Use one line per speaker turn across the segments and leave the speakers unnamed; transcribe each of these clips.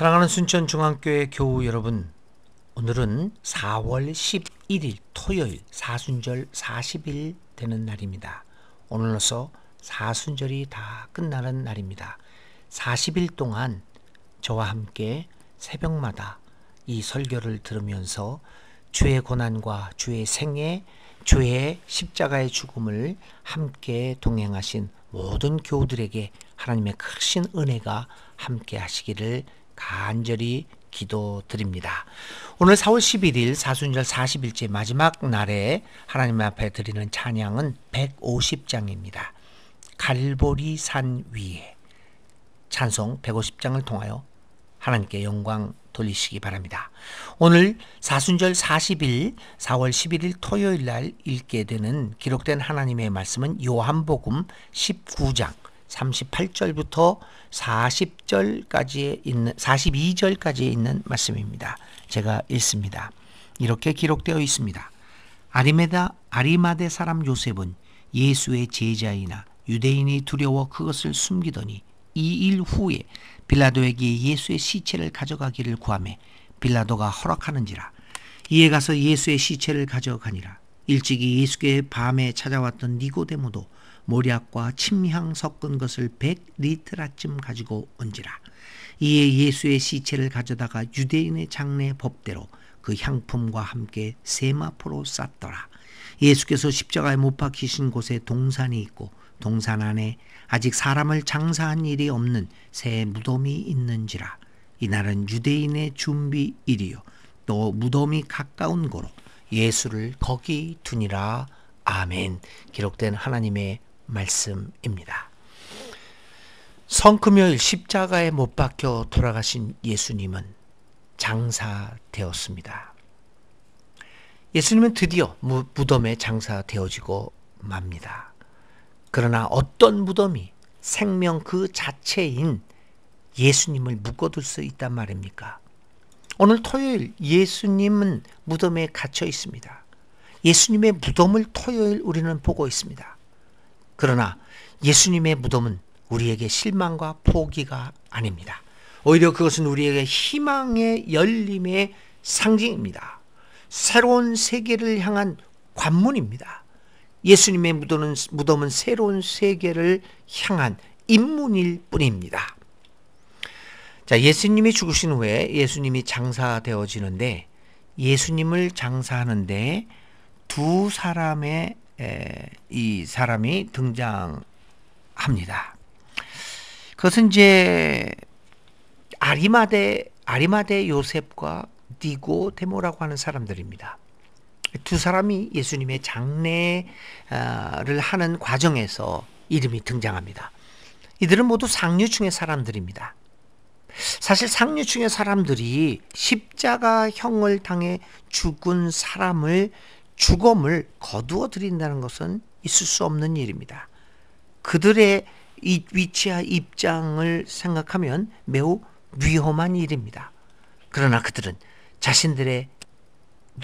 사랑하는 순천중앙교회 교우 여러분, 오늘은 4월 11일 토요일 사순절 40일 되는 날입니다. 오늘로서 사순절이 다 끝나는 날입니다. 40일 동안 저와 함께 새벽마다 이 설교를 들으면서 주의 고난과 주의 생애, 주의 십자가의 죽음을 함께 동행하신 모든 교우들에게 하나님의 크신 은혜가 함께 하시기를 간절히 기도드립니다. 오늘 4월 11일 사순절 40일째 마지막 날에 하나님 앞에 드리는 찬양은 150장입니다. 갈보리 산 위에 찬송 150장을 통하여 하나님께 영광 돌리시기 바랍니다. 오늘 사순절 40일 4월 11일 토요일 날 읽게 되는 기록된 하나님의 말씀은 요한복음 19장 38절부터 42절까지 있는 말씀입니다. 제가 읽습니다. 이렇게 기록되어 있습니다. 아리마대 사람 요셉은 예수의 제자이나 유대인이 두려워 그것을 숨기더니 2일 후에 빌라도에게 예수의 시체를 가져가기를 구하매 빌라도가 허락하는지라. 이에 가서 예수의 시체를 가져가니라. 일찍이 예수께 밤에 찾아왔던 니고데모도 모략과 침향 섞은 것을 100리트라쯤 가지고 온지라. 이에 예수의 시체를 가져다가 유대인의 장례 법대로 그 향품과 함께 세마포로 쌌더라. 예수께서 십자가에 못 박히신 곳에 동산이 있고 동산 안에 아직 사람을 장사한 일이 없는 새 무덤이 있는지라. 이날은 유대인의 준비일이요 또 무덤이 가까운 고로 예수를 거기 두니라. 아멘. 기록된 하나님의 말씀입니다. 성금요일 십자가에 못 박혀 돌아가신 예수님은 장사되었습니다. 예수님은 드디어 무덤에 장사되어지고 맙니다. 그러나 어떤 무덤이 생명 그 자체인 예수님을 묶어둘 수 있단 말입니까? 오늘 토요일 예수님은 무덤에 갇혀 있습니다. 예수님의 무덤을 토요일 우리는 보고 있습니다. 그러나 예수님의 무덤은 우리에게 실망과 포기가 아닙니다. 오히려 그것은 우리에게 희망의 열림의 상징입니다. 새로운 세계를 향한 관문입니다. 예수님의 무덤은 새로운 세계를 향한 입문일 뿐입니다. 자, 예수님이 죽으신 후에 예수님이 장사되어지는데 예수님을 장사하는데 두 사람의 이 사람이 등장합니다. 그것은 이제 아리마대 요셉과 니고데모라고 하는 사람들입니다. 두 사람이 예수님의 장례를 하는 과정에서 이름이 등장합니다. 이들은 모두 상류층의 사람들입니다. 사실 상류층의 사람들이 십자가형을 당해 죽은 사람을 죽음을 거두어 드린다는 것은 있을 수 없는 일입니다. 그들의 이 위치와 입장을 생각하면 매우 위험한 일입니다. 그러나 그들은 자신들의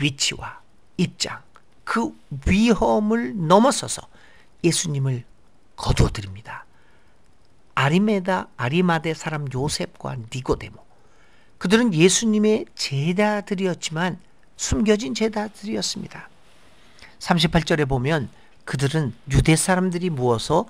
위치와 입장, 그 위험을 넘어서서 예수님을 거두어 드립니다. 아리마대 사람 요셉과 니고데모, 그들은 예수님의 제자들이었지만 숨겨진 제자들이었습니다. 38절에 보면 그들은 유대 사람들이 모어서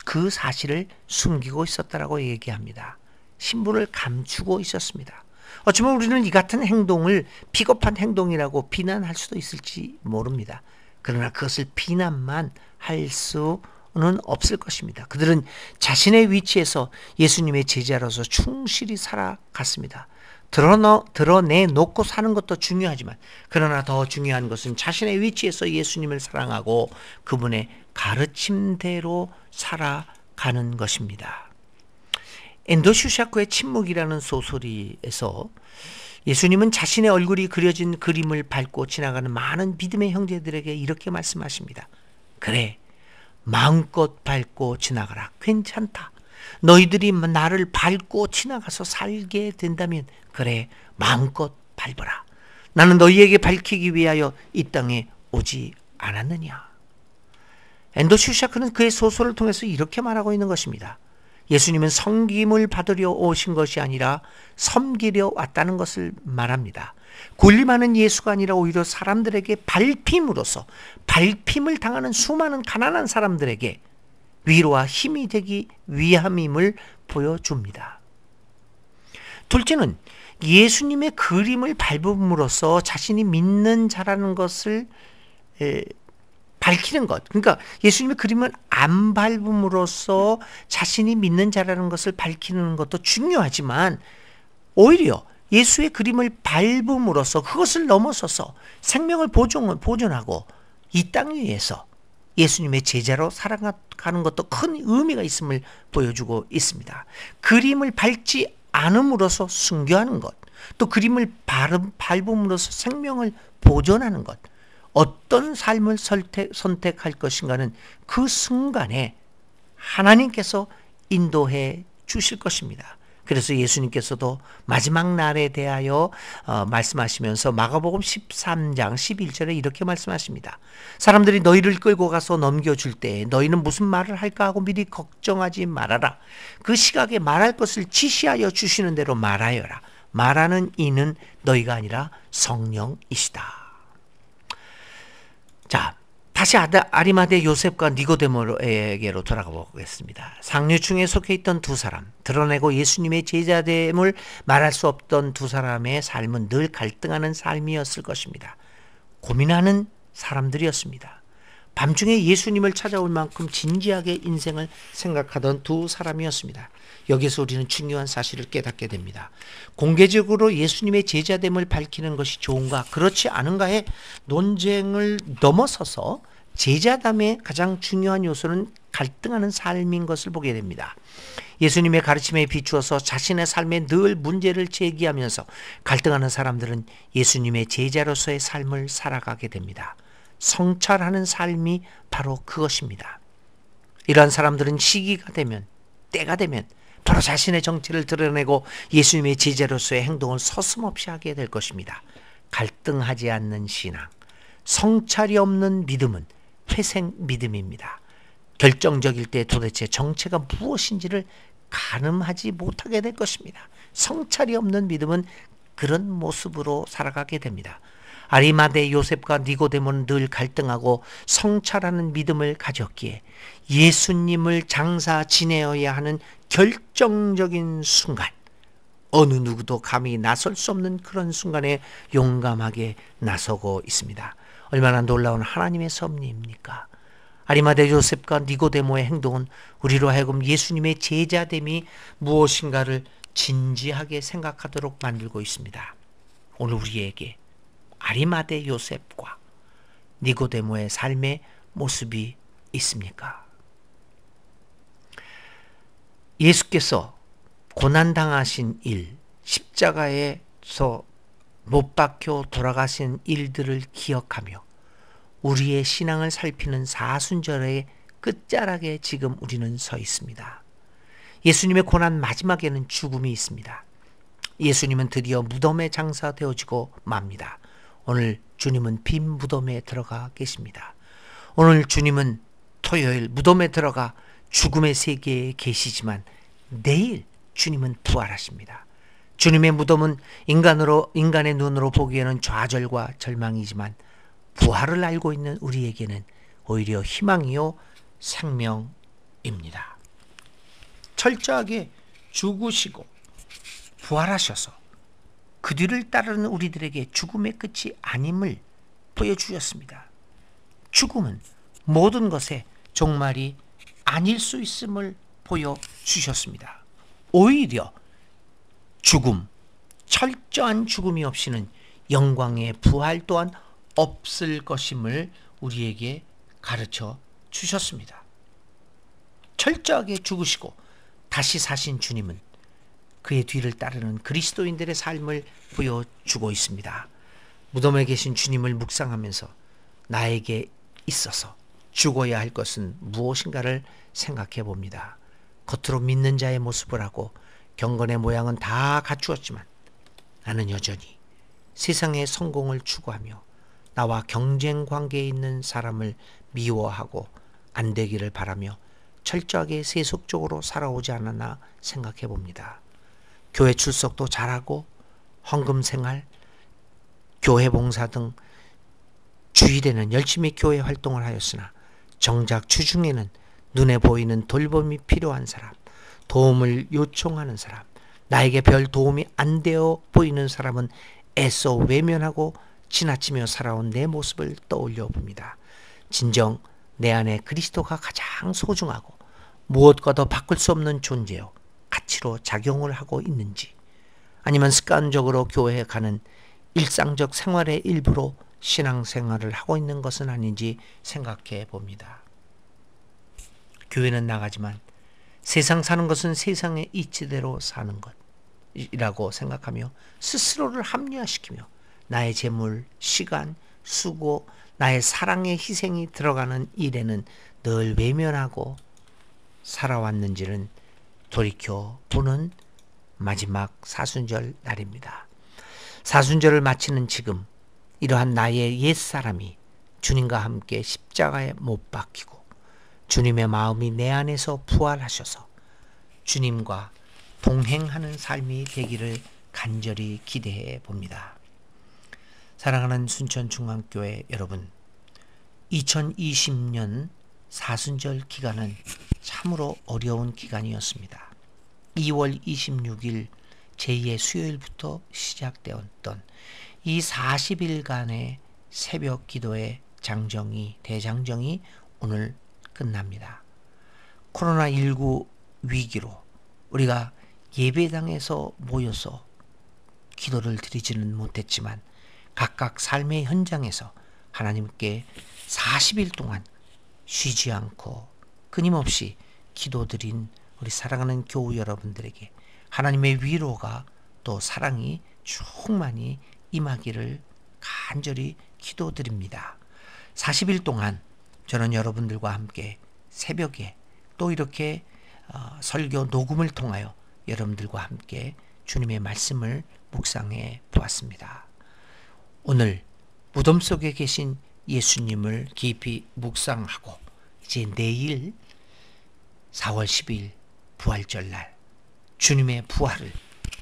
그 사실을 숨기고 있었다라고 얘기합니다. 신분을 감추고 있었습니다. 어쩌면 우리는 이 같은 행동을 비겁한 행동이라고 비난할 수도 있을지 모릅니다. 그러나 그것을 비난만 할 수는 없을 것입니다. 그들은 자신의 위치에서 예수님의 제자로서 충실히 살아갔습니다. 드러내놓고 사는 것도 중요하지만 그러나 더 중요한 것은 자신의 위치에서 예수님을 사랑하고 그분의 가르침대로 살아가는 것입니다. 엔도 슈샤코의 침묵이라는 소설에서 예수님은 자신의 얼굴이 그려진 그림을 밟고 지나가는 많은 믿음의 형제들에게 이렇게 말씀하십니다. 그래, 마음껏 밟고 지나가라. 괜찮다. 너희들이 나를 밟고 지나가서 살게 된다면 그래, 마음껏 밟아라. 나는 너희에게 밝히기 위하여 이 땅에 오지 않았느냐. 엔도 슈샤크는 그의 소설을 통해서 이렇게 말하고 있는 것입니다. 예수님은 섬김을 받으려 오신 것이 아니라 섬기려 왔다는 것을 말합니다. 군림하는 예수가 아니라 오히려 사람들에게 밟힘으로써 밟힘을 당하는 수많은 가난한 사람들에게 위로와 힘이 되기 위함임을 보여줍니다. 둘째는 예수님의 그림을 밟음으로써 자신이 믿는 자라는 것을 밝히는 것. 그러니까 예수님의 그림을 안 밟음으로써 자신이 믿는 자라는 것을 밝히는 것도 중요하지만 오히려 예수의 그림을 밟음으로써 그것을 넘어서서 생명을 보존하고 이 땅 위에서 예수님의 제자로 살아가는 것도 큰 의미가 있음을 보여주고 있습니다. 그림을 밟지 않음으로써 순교하는 것, 또 그림을 밟음으로써 생명을 보존하는 것, 어떤 삶을 선택할 것인가는 그 순간에 하나님께서 인도해 주실 것입니다. 그래서 예수님께서도 마지막 날에 대하여 말씀하시면서 마가복음 13장 11절에 이렇게 말씀하십니다. 사람들이 너희를 끌고 가서 넘겨줄 때 너희는 무슨 말을 할까 하고 미리 걱정하지 말아라. 그 시각에 말할 것을 지시하여 주시는 대로 말하여라. 말하는 이는 너희가 아니라 성령이시다. 자, 다시 아리마대 요셉과 니고데모에게로 돌아가 보겠습니다. 상류층에 속해 있던 두 사람, 드러내고 예수님의 제자됨을 말할 수 없던 두 사람의 삶은 늘 갈등하는 삶이었을 것입니다. 고민하는 사람들이었습니다. 밤중에 예수님을 찾아올 만큼 진지하게 인생을 생각하던 두 사람이었습니다. 여기서 우리는 중요한 사실을 깨닫게 됩니다. 공개적으로 예수님의 제자됨을 밝히는 것이 좋은가 그렇지 않은가의 논쟁을 넘어서서 제자담의 가장 중요한 요소는 갈등하는 삶인 것을 보게 됩니다. 예수님의 가르침에 비추어서 자신의 삶에 늘 문제를 제기하면서 갈등하는 사람들은 예수님의 제자로서의 삶을 살아가게 됩니다. 성찰하는 삶이 바로 그것입니다. 이러한 사람들은 시기가 되면, 때가 되면 바로 자신의 정체를 드러내고 예수님의 제자로서의 행동을 서슴없이 하게 될 것입니다. 갈등하지 않는 신앙, 성찰이 없는 믿음은 회생 믿음입니다. 결정적일 때 도대체 정체가 무엇인지를 가늠하지 못하게 될 것입니다. 성찰이 없는 믿음은 그런 모습으로 살아가게 됩니다. 아리마대 요셉과 니고데모는 늘 갈등하고 성찰하는 믿음을 가졌기에 예수님을 장사 지내어야 하는 결정적인 순간, 어느 누구도 감히 나설 수 없는 그런 순간에 용감하게 나서고 있습니다. 얼마나 놀라운 하나님의 섭리입니까? 아리마대 요셉과 니고데모의 행동은 우리로 하여금 예수님의 제자됨이 무엇인가를 진지하게 생각하도록 만들고 있습니다. 오늘 우리에게 아리마대 요셉과 니고데모의 삶의 모습이 있습니까? 예수께서 고난당하신 일, 십자가에서 못 박혀 돌아가신 일들을 기억하며 우리의 신앙을 살피는 사순절의 끝자락에 지금 우리는 서 있습니다. 예수님의 고난 마지막에는 죽음이 있습니다. 예수님은 드디어 무덤에 장사되어지고 맙니다. 오늘 주님은 빈 무덤에 들어가 계십니다. 오늘 주님은 토요일 무덤에 들어가 죽음의 세계에 계시지만 내일 주님은 부활하십니다. 주님의 무덤은 인간의 눈으로 보기에는 좌절과 절망이지만 부활을 알고 있는 우리에게는 오히려 희망이요 생명입니다. 철저하게 죽으시고 부활하셔서 그 뒤를 따르는 우리들에게 죽음의 끝이 아님을 보여주셨습니다. 죽음은 모든 것의 종말이 아닐 수 있음을 보여주셨습니다. 오히려 죽음, 철저한 죽음이 없이는 영광의 부활 또한 없을 것임을 우리에게 가르쳐 주셨습니다. 철저하게 죽으시고 다시 사신 주님은 그의 뒤를 따르는 그리스도인들의 삶을 보여주고 있습니다. 무덤에 계신 주님을 묵상하면서 나에게 있어서 죽어야 할 것은 무엇인가를 생각해 봅니다. 겉으로 믿는 자의 모습을 하고 경건의 모양은 다 갖추었지만 나는 여전히 세상의 성공을 추구하며 나와 경쟁 관계에 있는 사람을 미워하고 안 되기를 바라며 철저하게 세속적으로 살아오지 않았나 생각해 봅니다. 교회 출석도 잘하고 헌금 생활, 교회 봉사 등 주일에는 열심히 교회 활동을 하였으나 정작 주중에는 눈에 보이는 돌봄이 필요한 사람, 도움을 요청하는 사람, 나에게 별 도움이 안 되어 보이는 사람은 애써 외면하고 지나치며 살아온 내 모습을 떠올려 봅니다. 진정 내 안에 그리스도가 가장 소중하고 무엇과도 바꿀 수 없는 존재요 가치로 작용을 하고 있는지, 아니면 습관적으로 교회에 가는 일상적 생활의 일부로 신앙생활을 하고 있는 것은 아닌지 생각해 봅니다. 교회는 나가지만 세상 사는 것은 세상의 이치대로 사는 것이라고 생각하며 스스로를 합리화시키며 나의 재물, 시간, 수고, 나의 사랑의 희생이 들어가는 일에는 늘 외면하고 살아왔는지는 돌이켜보는 마지막 사순절 날입니다. 사순절을 마치는 지금 이러한 나의 옛사람이 주님과 함께 십자가에 못 박히고 주님의 마음이 내 안에서 부활하셔서 주님과 동행하는 삶이 되기를 간절히 기대해 봅니다. 사랑하는 순천중앙교회 여러분, 2020년 사순절 기간은 참으로 어려운 기간이었습니다. 2월 26일 제2의 수요일부터 시작되었던 이 40일간의 새벽 기도의 대장정이 오늘 끝납니다. 코로나19 위기로 우리가 예배당에서 모여서 기도를 드리지는 못했지만 각각 삶의 현장에서 하나님께 40일 동안 쉬지 않고 끊임없이 기도드린 우리 사랑하는 교우 여러분들에게 하나님의 위로가 또 사랑이 충만히 임하기를 간절히 기도드립니다. 40일 동안 저는 여러분들과 함께 새벽에 또 이렇게 설교 녹음을 통하여 여러분들과 함께 주님의 말씀을 묵상해 보았습니다. 오늘 무덤 속에 계신 예수님을 깊이 묵상하고 이제 내일 4월 10일 부활절날 주님의 부활을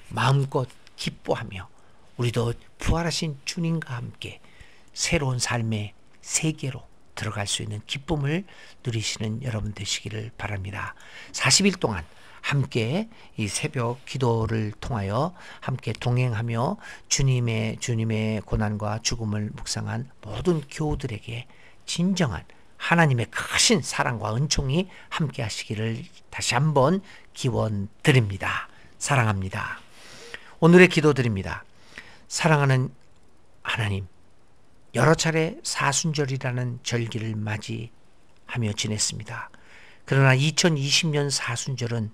마음껏 기뻐하며 우리도 부활하신 주님과 함께 새로운 삶의 세계로 들어갈 수 있는 기쁨을 누리시는 여러분 되시기를 바랍니다. 40일 동안 함께 이 새벽 기도를 통하여 함께 동행하며 주님의 고난과 죽음을 묵상한 모든 교우들에게 진정한 하나님의 크신 사랑과 은총이 함께 하시기를 다시 한번 기원드립니다. 사랑합니다. 오늘의 기도드립니다. 사랑하는 하나님, 여러 차례 사순절이라는 절기를 맞이하며 지냈습니다. 그러나 2020년 사순절은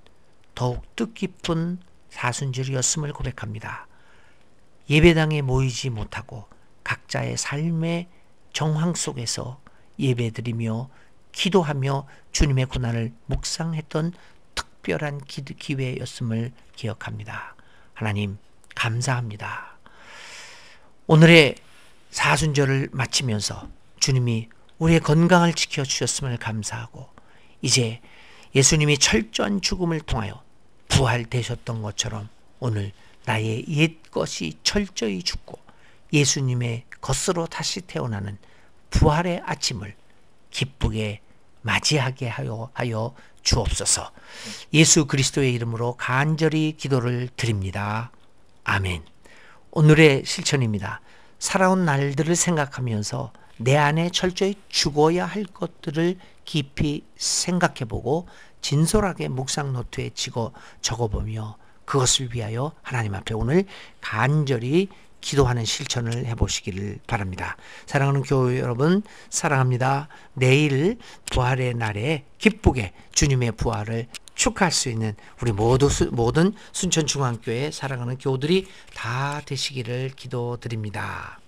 더욱 뜻깊은 사순절이었음을 고백합니다. 예배당에 모이지 못하고 각자의 삶의 정황 속에서 예배드리며 기도하며 주님의 고난을 묵상했던 특별한 기회였음을 기억합니다. 하나님 감사합니다. 오늘의 사순절을 마치면서 주님이 우리의 건강을 지켜주셨음을 감사하고 이제 예수님이 철저한 죽음을 통하여 부활되셨던 것처럼 오늘 나의 옛것이 철저히 죽고 예수님의 것으로 다시 태어나는 부활의 아침을 기쁘게 맞이하게 하여 주옵소서. 예수 그리스도의 이름으로 간절히 기도를 드립니다. 아멘. 오늘의 실천입니다. 살아온 날들을 생각하면서 내 안에 철저히 죽어야 할 것들을 깊이 생각해보고 진솔하게 묵상 노트에 적어보며 그것을 위하여 하나님 앞에 오늘 간절히 기도하는 실천을 해보시기를 바랍니다. 사랑하는 교회 여러분, 사랑합니다. 내일 부활의 날에 기쁘게 주님의 부활을 축하할 수 있는 우리 모든 순천중앙교회 사랑하는 교우들이 다 되시기를 기도드립니다.